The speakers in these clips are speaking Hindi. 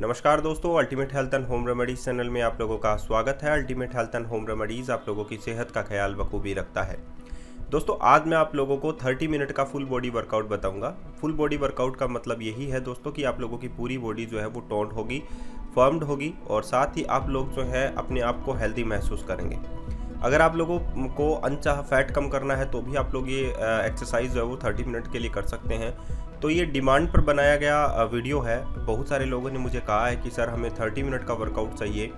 नमस्कार दोस्तों, ultimate health and home remedies channel में आप लोगों का स्वागत है। Ultimate health and home remedies आप लोगों की सेहत का ख्याल बखूबी रखता है। दोस्तों, आज मैं आप लोगों को 30 मिनट का फुल बॉडी वर्कआउट बताऊंगा। फुल बॉडी वर्कआउट का मतलब यही है दोस्तों कि आप लोगों की पूरी बॉडी जो है वो टोन्ड होगी, फर्म्ड होगी और साथ ही आप लोग जो है अपने आप को हेल्दी महसूस करेंगे। अगर आप लोगों को अनचाहा फैट कम करना है तो भी आप लोग ये एक्सरसाइज जो है वो 30 मिनट के लिए कर सकते हैं। तो ये डिमांड पर बनाया गया वीडियो है। बहुत सारे लोगों ने मुझे कहा है कि सर हमें 30 मिनट का वर्कआउट चाहिए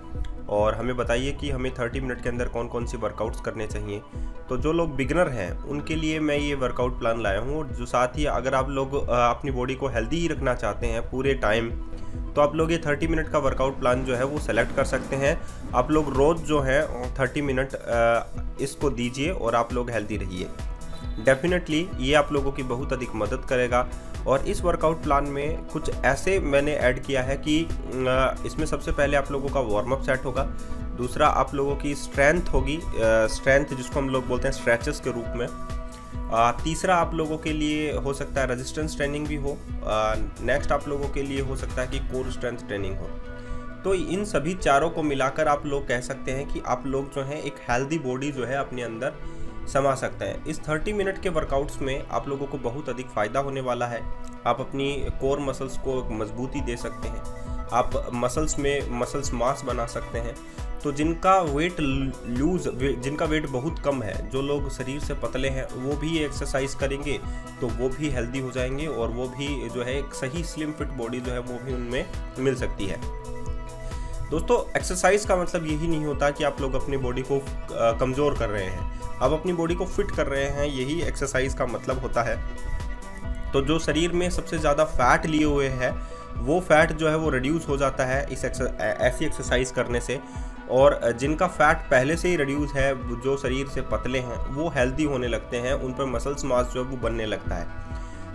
और हमें बताइए कि हमें 30 मिनट के अंदर कौन कौन सी वर्कआउट्स करने चाहिए। तो जो लोग बिगनर हैं उनके लिए मैं ये वर्कआउट प्लान लाया हूँ। और जो साथ ही अगर आप लोग अपनी बॉडी को हेल्दी ही रखना चाहते हैं पूरे टाइम, तो आप लोग ये 30 मिनट का वर्कआउट प्लान जो है वो सेलेक्ट कर सकते हैं। आप लोग रोज़ जो है 30 मिनट इसको दीजिए और आप लोग हेल्दी रहिए। डेफिनेटली ये आप लोगों की बहुत अधिक मदद करेगा। और इस वर्कआउट प्लान में कुछ ऐसे मैंने ऐड किया है कि इसमें सबसे पहले आप लोगों का वार्म अप सेट होगा। दूसरा आप लोगों की स्ट्रेंथ होगी, स्ट्रेंथ जिसको हम लोग बोलते हैं स्ट्रेचेस के रूप में। तीसरा आप लोगों के लिए हो सकता है रेजिस्टेंस ट्रेनिंग भी हो। नेक्स्ट आप लोगों के लिए हो सकता है कि कोर स्ट्रेंथ ट्रेनिंग हो। तो इन सभी चारों को मिलाकर आप लोग कह सकते हैं कि आप लोग जो है एक हेल्दी बॉडी जो है अपने अंदर समा सकते हैं। इस 30 मिनट के वर्कआउट्स में आप लोगों को बहुत अधिक फ़ायदा होने वाला है। आप अपनी कोर मसल्स को मजबूती दे सकते हैं, आप मसल्स में मसल्स मास बना सकते हैं। तो जिनका वेट बहुत कम है, जो लोग शरीर से पतले हैं, वो भी ये एक्सरसाइज करेंगे तो वो भी हेल्दी हो जाएंगे और वो भी जो है एक सही स्लिम फिट बॉडी जो है वो भी उनमें मिल सकती है। दोस्तों, एक्सरसाइज का मतलब यही नहीं होता कि आप लोग अपनी बॉडी को कमज़ोर कर रहे हैं, आप अपनी बॉडी को फिट कर रहे हैं, यही एक्सरसाइज का मतलब होता है। तो जो शरीर में सबसे ज़्यादा फैट लिए हुए है वो फैट जो है वो रिड्यूस हो जाता है ऐसी एक्सरसाइज करने से। और जिनका फैट पहले से ही रिड्यूस है, जो शरीर से पतले हैं, वो हेल्दी होने लगते हैं, उन पर मसल्स मास जो है वो बनने लगता है।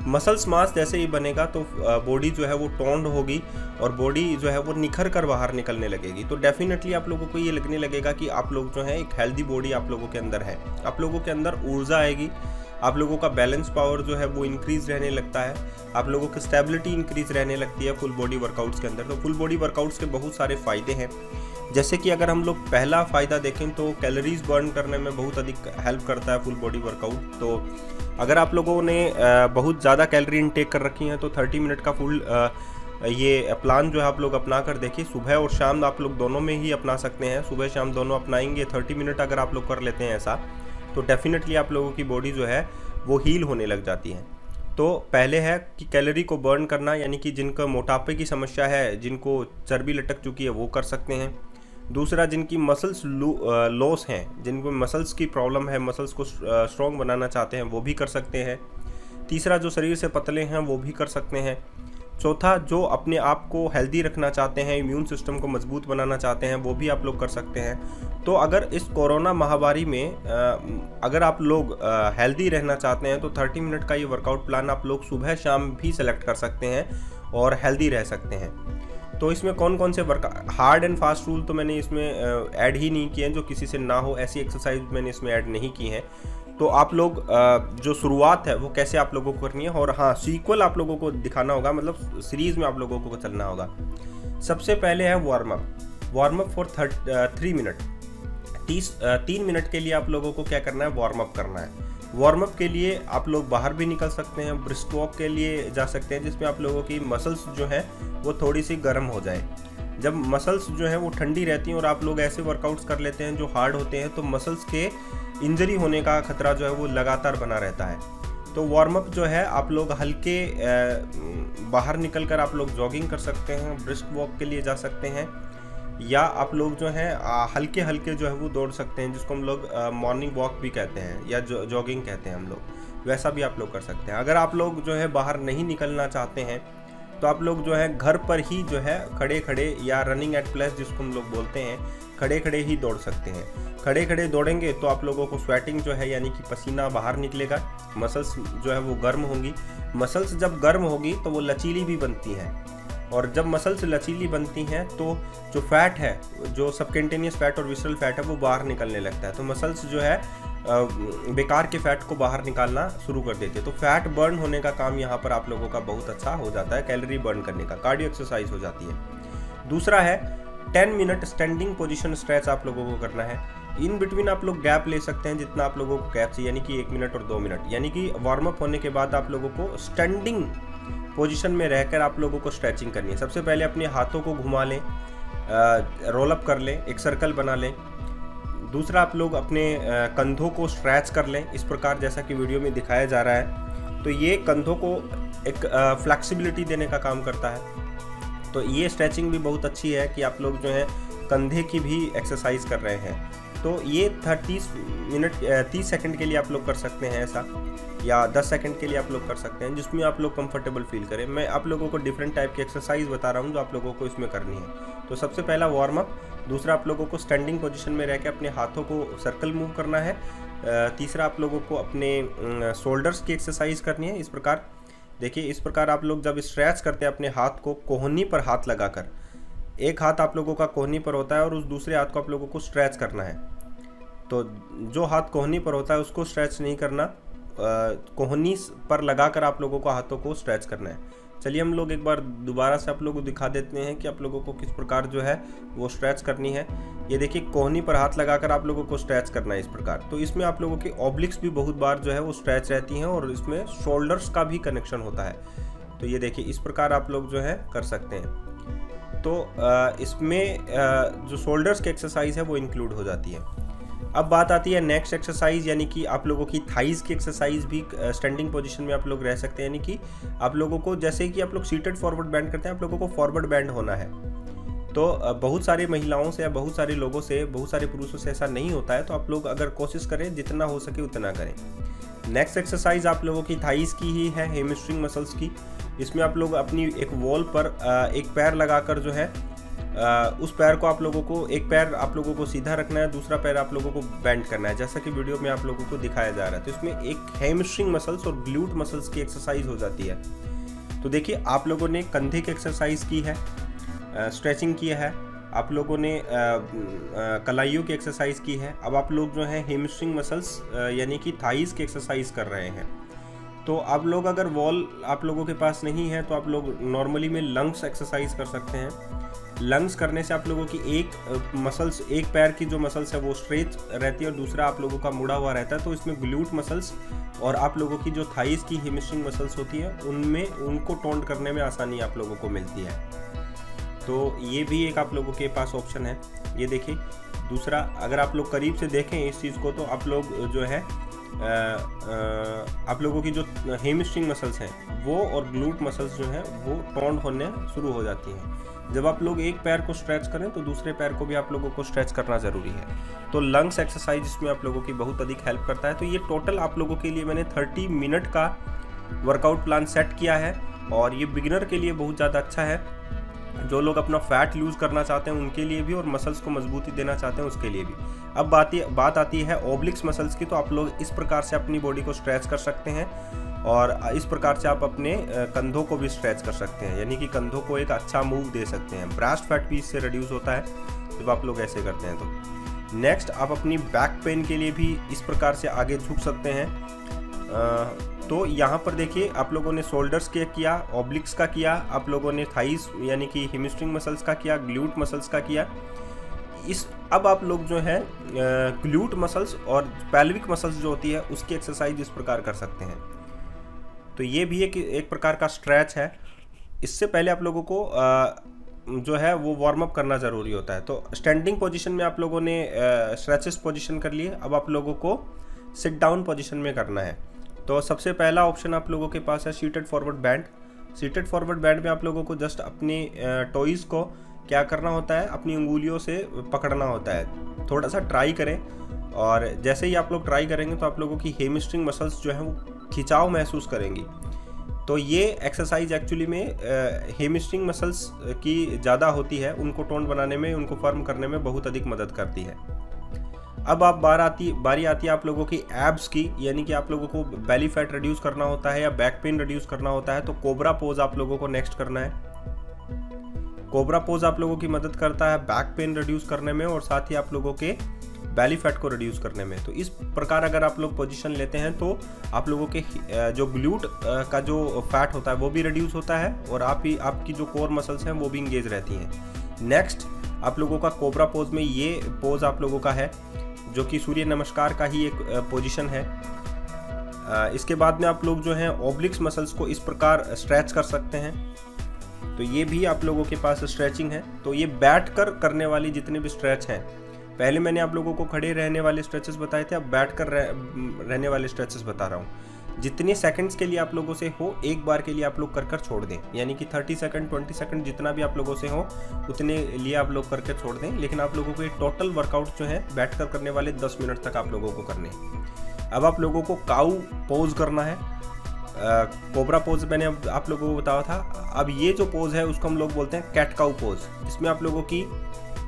मसल्स मास जैसे ही बनेगा तो बॉडी जो है वो टोन्ड होगी और बॉडी जो है वो निखर कर बाहर निकलने लगेगी। तो डेफिनेटली आप लोगों को ये लगने लगेगा कि आप लोग जो है एक हेल्दी बॉडी आप लोगों के अंदर है। आप लोगों के अंदर ऊर्जा आएगी, आप लोगों का बैलेंस पावर जो है वो इंक्रीज रहने लगता है, आप लोगों की स्टेबिलिटी इंक्रीज रहने लगती है फुल बॉडी वर्कआउट्स के अंदर। तो फुल बॉडी वर्कआउट्स के बहुत सारे फ़ायदे हैं। जैसे कि अगर हम लोग पहला फ़ायदा देखें तो कैलोरीज बर्न करने में बहुत अधिक हेल्प करता है फुल बॉडी वर्कआउट। तो अगर आप लोगों ने बहुत ज़्यादा कैलोरी इनटेक कर रखी हैं तो 30 मिनट का फुल ये प्लान जो है आप लोग अपना कर देखिए। सुबह और शाम आप लोग दोनों में ही अपना सकते हैं, सुबह शाम दोनों अपनाएंगे। 30 मिनट अगर आप लोग कर लेते हैं ऐसा, तो डेफिनेटली आप लोगों की बॉडी जो है वो हील होने लग जाती है। तो पहले है कि कैलोरी को बर्न करना, यानी कि जिनका मोटापे की समस्या है, जिनको चर्बी लटक चुकी है, वो कर सकते हैं। दूसरा, जिनकी मसल्स लॉस हैं, जिनको मसल्स की प्रॉब्लम है, मसल्स को स्ट्रॉन्ग बनाना चाहते हैं, वो भी कर सकते हैं। तीसरा, जो शरीर से पतले हैं वो भी कर सकते हैं। चौथा, जो अपने आप को हेल्दी रखना चाहते हैं, इम्यून सिस्टम को मजबूत बनाना चाहते हैं, वो भी आप लोग कर सकते हैं। तो अगर इस कोरोना महामारी में अगर आप लोग हेल्दी रहना चाहते हैं तो 30 मिनट का ये वर्कआउट प्लान आप लोग सुबह शाम भी सेलेक्ट कर सकते हैं और हेल्दी रह सकते हैं। तो इसमें कौन कौन से हार्ड एंड फास्ट रूल तो मैंने इसमें ऐड ही नहीं किए हैं, जो किसी से ना हो ऐसी एक्सरसाइज मैंने इसमें ऐड नहीं की हैं। तो आप लोग जो शुरुआत है वो कैसे आप लोगों को करनी है, और हाँ, सीक्वल आप लोगों को दिखाना होगा, मतलब सीरीज़ में आप लोगों को चलना होगा। सबसे पहले है warm up for 3 minute. 3 minute के लिए आप लोगों को क्या करना है, वार्म अप करना है। वार्म अप के लिए आप लोग बाहर भी निकल सकते हैं, ब्रिस्क वॉक के लिए जा सकते हैं, जिसमें आप लोगों की मसल्स जो है वो थोड़ी सी गर्म हो जाए। जब मसल्स जो है वो ठंडी रहती हैं और आप लोग ऐसे वर्कआउट्स कर लेते हैं जो हार्ड होते हैं, तो मसल्स के इंजरी होने का खतरा जो है वो लगातार बना रहता है। तो वार्म अप जो है आप लोग हल्के बाहर निकल कर आप लोग जॉगिंग कर सकते हैं, ब्रिस्क वॉक के लिए जा सकते हैं, या आप लोग जो है हल्के हल्के जो है वो दौड़ सकते हैं, जिसको हम लोग मॉर्निंग वॉक भी कहते हैं या जॉगिंग कहते हैं हम लोग, वैसा भी आप लोग कर सकते हैं। अगर आप लोग जो है बाहर नहीं निकलना चाहते हैं तो आप लोग जो है घर पर ही जो है खड़े खड़े या रनिंग एट प्लेस जिसको हम लोग बोलते हैं, खड़े खड़े ही दौड़ सकते हैं। खड़े खड़े दौड़ेंगे तो आप लोगों को स्वेटिंग जो है, यानी कि पसीना बाहर निकलेगा, मसल्स जो है वो गर्म होंगी। मसल्स जब गर्म होगी तो वो लचीली भी बनती हैं, और जब मसल्स लचीली बनती हैं तो जो फैट है, जो सबकंटेनियस फैट और विसरल फैट है, वो बाहर निकलने लगता है। तो मसल्स जो है बेकार के फैट को बाहर निकालना शुरू कर देते हैं। तो फैट बर्न होने का काम यहाँ पर आप लोगों का बहुत अच्छा हो जाता है, कैलोरी बर्न करने का, कार्डियो एक्सरसाइज हो जाती है। दूसरा है 10 मिनट स्टैंडिंग पोजीशन स्ट्रेच आप लोगों को करना है। इन बिटवीन आप लोग गैप ले सकते हैं जितना आप लोगों को गैप चाहिए, यानी कि 1 मिनट और 2 मिनट, यानी कि वार्म अप होने के बाद आप लोगों को स्टैंडिंग पोजीशन में रहकर आप लोगों को स्ट्रेचिंग करनी है। सबसे पहले अपने हाथों को घुमा लें, रोल अप कर लें, एक सर्कल बना लें। दूसरा आप लोग अपने कंधों को स्ट्रेच कर लें इस प्रकार, जैसा कि वीडियो में दिखाया जा रहा है। तो ये कंधों को एक फ्लेक्सिबिलिटी देने का काम करता है। तो ये स्ट्रेचिंग भी बहुत अच्छी है कि आप लोग जो है कंधे की भी एक्सरसाइज कर रहे हैं। तो ये 30 सेकंड के लिए आप लोग कर सकते हैं ऐसा, या 10 सेकंड के लिए आप लोग कर सकते हैं, जिसमें आप लोग कंफर्टेबल फील करें। मैं आप लोगों को डिफरेंट टाइप की एक्सरसाइज बता रहा हूँ जो आप लोगों को इसमें करनी है। तो सबसे पहला वार्म अप, दूसरा आप लोगों को स्टैंडिंग पोजीशन में रह के अपने हाथों को सर्कल मूव करना है। तीसरा आप लोगों को अपने शोल्डर्स की एक्सरसाइज करनी है। इस प्रकार देखिए, इस प्रकार आप लोग जब स्ट्रेच करते हैं अपने हाथ को कोहनी पर हाथ लगाकर, एक हाथ आप लोगों का कोहनी पर होता है और उस दूसरे हाथ को आप लोगों को स्ट्रेच करना है। तो जो हाथ कोहनी पर होता है उसको स्ट्रेच नहीं करना, कोहनी पर लगाकर आप लोगों को हाथों को स्ट्रेच करना है। चलिए हम लोग एक बार दोबारा से आप लोगों को दिखा देते हैं कि आप लोगों को किस प्रकार जो है वो स्ट्रेच करनी है। ये देखिए, कोहनी पर हाथ लगाकर आप लोगों को स्ट्रेच करना है इस प्रकार। तो इसमें आप लोगों की ऑब्लिक्स भी बहुत बार जो है वो स्ट्रेच रहती हैं और इसमें शोल्डर्स का भी कनेक्शन होता है। तो ये देखिए, इस प्रकार आप लोग जो है कर सकते हैं। तो इसमें जो शोल्डर्स की एक्सरसाइज है वो इंक्लूड हो जाती है। अब बात आती है नेक्स्ट एक्सरसाइज, यानी कि आप लोगों की थाइज की एक्सरसाइज भी स्टैंडिंग पोजीशन में आप लोग रह सकते हैं। यानी कि आप लोगों को, जैसे कि आप लोग सीटेड फॉरवर्ड बैंड करते हैं, आप लोगों को फॉरवर्ड बैंड होना है। तो बहुत सारी महिलाओं से या बहुत सारे लोगों से, बहुत सारे पुरुषों से ऐसा नहीं होता है। तो आप लोग अगर कोशिश करें जितना हो सके उतना करें। नेक्स्ट एक्सरसाइज आप लोगों की थाइज की ही है, हैमस्ट्रिंग मसल्स की। इसमें आप लोग अपनी एक वॉल पर एक पैर लगाकर जो है उस पैर को आप लोगों को, एक पैर आप लोगों को सीधा रखना है, दूसरा पैर आप लोगों को बेंड करना है, जैसा कि वीडियो में आप लोगों को दिखाया जा रहा है। तो इसमें एक हैमस्ट्रिंग मसल्स और ग्लूट मसल्स की एक्सरसाइज हो जाती है। तो देखिए, आप लोगों ने कंधे की एक्सरसाइज की है, स्ट्रेचिंग किया है, आप लोगों ने कलाइयों की एक्सरसाइज की है। अब आप लोग जो है हैमस्ट्रिंग मसल्स यानी कि थाइज की एक्सरसाइज कर रहे हैं। तो आप लोग अगर वॉल आप लोगों के पास नहीं है तो आप लोग नॉर्मली में लंग्स एक्सरसाइज कर सकते हैं। लंग्स करने से आप लोगों की एक पैर की जो मसल्स है वो स्ट्रेच रहती है और दूसरा आप लोगों का मुड़ा हुआ रहता है। तो इसमें ग्लूट मसल्स और आप लोगों की जो थाइज की हैमस्ट्रिंग मसल्स होती है उनको टोन करने में आसानी आप लोगों को मिलती है। तो ये भी एक आप लोगों के पास ऑप्शन है। ये देखिए, दूसरा अगर आप लोग करीब से देखें इस चीज़ को, तो आप लोग जो है आप लोगों की जो हैमस्ट्रिंग मसल्स हैं वो और ग्लूट मसल्स जो हैं वो टोन होने शुरू हो जाती हैं। जब आप लोग एक पैर को स्ट्रेच करें तो दूसरे पैर को भी आप लोगों को स्ट्रेच करना ज़रूरी है। तो लंग्स एक्सरसाइज इसमें आप लोगों की बहुत अधिक हेल्प करता है। तो ये टोटल आप लोगों के लिए मैंने 30 मिनट का वर्कआउट प्लान सेट किया है और ये बिगिनर के लिए बहुत ज़्यादा अच्छा है। जो लोग अपना फैट लूज़ करना चाहते हैं उनके लिए भी और मसल्स को मजबूती देना चाहते हैं उसके लिए भी। अब बात आती है ओब्लिक्स मसल्स की। तो आप लोग इस प्रकार से अपनी बॉडी को स्ट्रेच कर सकते हैं और इस प्रकार से आप अपने कंधों को भी स्ट्रेच कर सकते हैं, यानी कि कंधों को एक अच्छा मूव दे सकते हैं। ब्रेस्ट फैट भी इससे रिड्यूस होता है जब आप लोग ऐसे करते हैं। तो नेक्स्ट आप अपनी बैक पेन के लिए भी इस प्रकार से आगे झुक सकते हैं। तो यहाँ पर देखिए, आप लोगों ने शोल्डर्स के किया, ऑब्लिक्स का किया, आप लोगों ने थाइस यानी कि हैमस्ट्रिंग मसल्स का किया, ग्लूट मसल्स का किया। अब आप लोग जो है ग्लूट मसल्स और पेल्विक मसल्स जो होती है उसकी एक्सरसाइज इस प्रकार कर सकते हैं। तो ये भी एक प्रकार का स्ट्रेच है। इससे पहले आप लोगों को जो है वो वार्म अप करना ज़रूरी होता है। तो स्टैंडिंग पोजीशन में आप लोगों ने स्ट्रेचेस पोजीशन कर लिए। अब आप लोगों को सिट डाउन पोजीशन में करना है। तो सबसे पहला ऑप्शन आप लोगों के पास है seated forward band. Seated forward band में आप लोगों को जस्ट अपनी टॉइज़ को क्या करना होता है, अपनी उंगलियों से पकड़ना होता है। थोड़ा सा ट्राई करें और जैसे ही आप लोग ट्राई करेंगे तो आप लोगों की हैमस्ट्रिंग मसल्स जो हैं वो खिंचाव महसूस करेंगी। तो ये एक्सरसाइज एक्चुअली में हैमस्ट्रिंग मसल्स की ज़्यादा होती है, उनको टोन बनाने में, उनको फर्म करने में बहुत अधिक मदद करती है। अब बारी आती है आप लोगों की एब्स की, यानी कि आप लोगों को बेली फैट रिड्यूस करना होता है या बैक पेन रिड्यूस करना होता है। तो कोबरा पोज आप लोगों को नेक्स्ट करना है। कोबरा पोज आप लोगों की मदद करता है बैक पेन रिड्यूस करने में और साथ ही आप लोगों के बेली फैट को रिड्यूस करने में। तो इस प्रकार अगर आप लोग पोजीशन लेते हैं तो आप लोगों के जो ग्लूट का जो फैट होता है वो भी रिड्यूस होता है और आपकी जो कोर मसल्स हैं वो भी इंगेज रहती हैं। नेक्स्ट आप लोगों का कोबरा पोज में ये पोज आप लोगों का है जो कि सूर्य नमस्कार का ही एक पोजीशन है। इसके बाद में आप लोग जो हैं ओब्लिक्स मसल्स को इस प्रकार स्ट्रेच कर सकते हैं, तो ये भी आप लोगों के पास स्ट्रेचिंग है। तो ये बैठ कर करने वाली जितने भी स्ट्रेच हैं, पहले मैंने आप लोगों को खड़े रहने वाले स्ट्रेचेस बताए थे, अब बैठ कर रहने वाले स्ट्रेचेस बता रहा हूँ। जितने सेकंड्स के लिए आप लोगों से हो एक बार के लिए आप लोग कर छोड़ दें, यानी कि 30 सेकंड 20 सेकंड जितना भी आप लोगों से हो उतने लिए आप लोग करके छोड़ दें। लेकिन आप लोगों को ये टोटल वर्कआउट जो है बैठ कर करने वाले 10 मिनट तक आप लोगों को करने हैं। अब आप लोगों को काऊ पोज करना है। कोबरा पोज मैंने अब आप लोगों को बताया था। अब ये जो पोज है उसको हम लोग बोलते हैं कैट काऊ पोज। इसमें आप लोगों की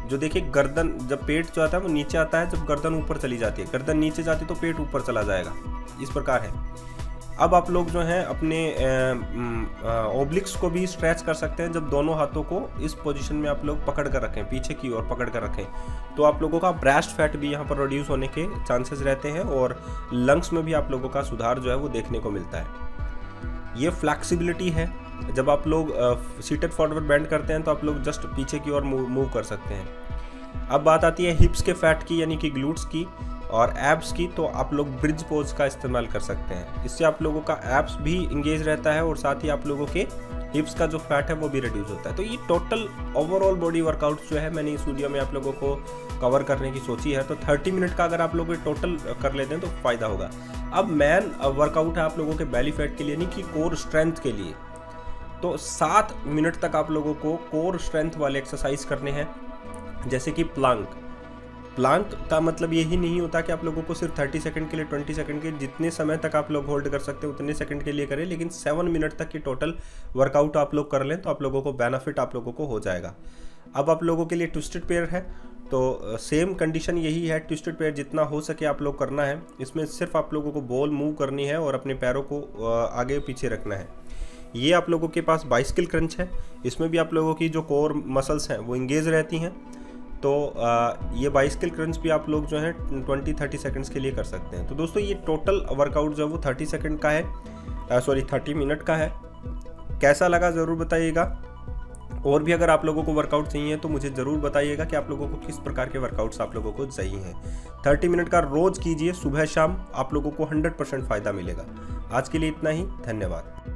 जो देखिए गर्दन, जब पेट जो आता है वो नीचे आता है, जब गर्दन ऊपर चली जाती है, गर्दन नीचे जाती है तो पेट ऊपर चला जाएगा, इस प्रकार है। अब आप लोग जो हैं अपने ओब्लिक्स को भी स्ट्रेच कर सकते हैं जब दोनों हाथों को इस पोजीशन में आप लोग पकड़ कर रखें, पीछे की ओर पकड़ कर रखें, तो आप लोगों का ब्रेस्ट फैट भी यहाँ पर रिड्यूस होने के चांसेस रहते हैं और लंग्स में भी आप लोगों का सुधार जो है वो देखने को मिलता है। ये फ्लैक्सिबिलिटी है, जब आप लोग सीटेड फॉरवर्ड बेंड करते हैं तो आप लोग जस्ट पीछे की ओर मूव कर सकते हैं। अब बात आती है हिप्स के फैट की, यानी कि ग्लूट्स की और एब्स की, तो आप लोग ब्रिज पोज का इस्तेमाल कर सकते हैं। इससे आप लोगों का एब्स भी इंगेज रहता है और साथ ही आप लोगों के हिप्स का जो फैट है वो भी रिड्यूस होता है। तो ये टोटल ओवरऑल बॉडी वर्कआउट जो है मैंने इस वीडियो में आप लोगों को कवर करने की सोची है। तो 30 मिनट का अगर आप लोग टोटल कर लेते हैं तो फ़ायदा होगा। अब मेन वर्कआउट है आप लोगों के बेली फैट के लिए, यानी कि कोर स्ट्रेंथ के लिए। तो 7 मिनट तक आप लोगों को कोर स्ट्रेंथ वाले एक्सरसाइज करने हैं, जैसे कि प्लांक। प्लांक का मतलब यही नहीं होता कि आप लोगों को सिर्फ 30 सेकंड के लिए, 20 सेकंड के जितने समय तक आप लोग होल्ड कर सकते हैं उतने सेकंड के लिए करें, लेकिन 7 मिनट तक की टोटल वर्कआउट आप लोग कर लें तो आप लोगों को बेनिफिट आप लोगों को हो जाएगा। अब आप लोगों के लिए ट्विस्टेड पेयर है, तो सेम कंडीशन यही है, ट्विस्टेड पेयर जितना हो सके आप लोग करना है। इसमें सिर्फ आप लोगों को बॉल मूव करनी है और अपने पैरों को आगे पीछे रखना है। ये आप लोगों के पास बाइसिकल क्रंच है, इसमें भी आप लोगों की जो कोर मसल्स हैं वो इंगेज रहती हैं। तो ये बाइसिकल क्रंच भी आप लोग जो है 20-30 सेकंड्स के लिए कर सकते हैं। तो दोस्तों ये टोटल वर्कआउट जो है वो 30 सेकंड का है, 30 मिनट का है। कैसा लगा ज़रूर बताइएगा। और भी अगर आप लोगों को वर्कआउट चाहिए तो मुझे ज़रूर बताइएगा कि आप लोगों को किस प्रकार के वर्कआउट्स आप लोगों को चाहिए हैं। 30 मिनट का रोज़ कीजिए, सुबह शाम, आप लोगों को 100% फ़ायदा मिलेगा। आज के लिए इतना ही, धन्यवाद।